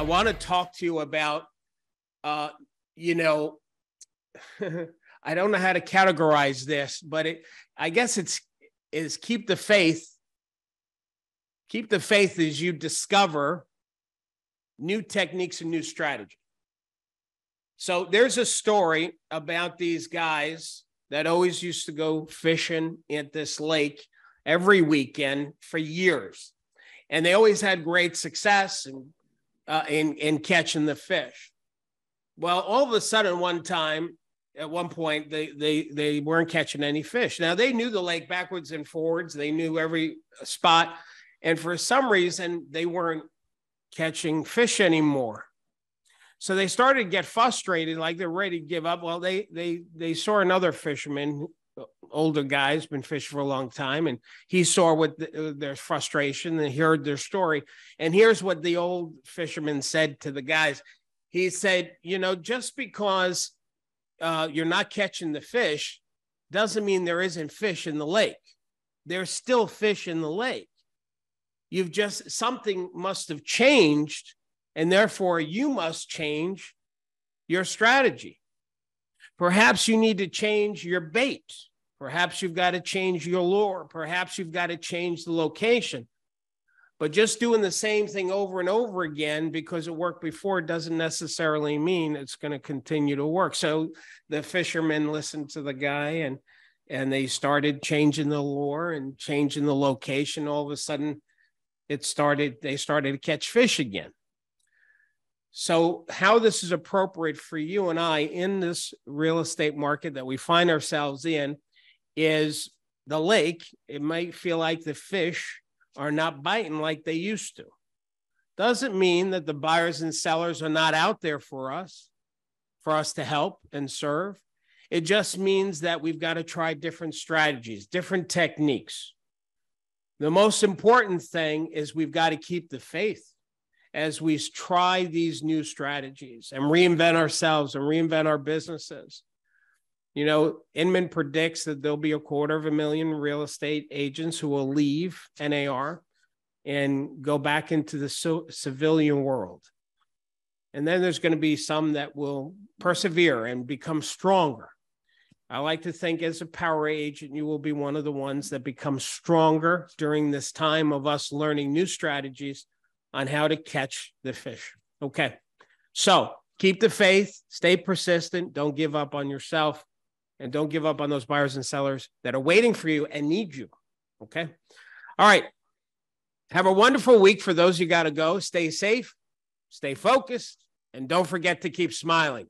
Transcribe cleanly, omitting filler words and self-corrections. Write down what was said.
I want to talk to you about, you know, I don't know how to categorize this, but I guess is keep the faith. Keep the faith as you discover new techniques and new strategy. So there's a story about these guys that always used to go fishing at this lake every weekend for years. And they always had great success in catching the fish. Well, all of a sudden, at one point, they weren't catching any fish. Now, they knew the lake backwards and forwards. They knew every spot. And for some reason, they weren't catching fish anymore. So they started to get frustrated, like they're ready to give up. Well, they saw another fisherman, older guy's been fishing for a long time, and he saw what their frustration and heard their story. And here's what the old fisherman said to the guys. He said, you know, just because you're not catching the fish doesn't mean there isn't fish in the lake. There's still fish in the lake. Something must have changed, and therefore you must change your strategy. Perhaps you need to change your bait. Perhaps you've got to change your lure. Perhaps you've got to change the location. But just doing the same thing over and over again because it worked before doesn't necessarily mean it's going to continue to work. So the fishermen listened to the guy and they started changing the lure and changing the location. All of a sudden, they started to catch fish again. So how this is appropriate for you and I in this real estate market that we find ourselves in is the lake. It might feel like the fish are not biting like they used to. Doesn't mean that the buyers and sellers are not out there for us to help and serve. It just means that we've got to try different strategies, different techniques. The most important thing is we've got to keep the faith as we try these new strategies and reinvent ourselves and reinvent our businesses. You know, Inman predicts that there'll be 250,000 real estate agents who will leave NAR and go back into the civilian world. And then there's going to be some that will persevere and become stronger. I like to think as a power agent, you will be one of the ones that becomes stronger during this time of us learning new strategies on how to catch the fish. Okay. So keep the faith, stay persistent. Don't give up on yourself, and don't give up on those buyers and sellers that are waiting for you and need you. Okay. All right. Have a wonderful week for those you got to go. Stay safe, stay focused, and don't forget to keep smiling.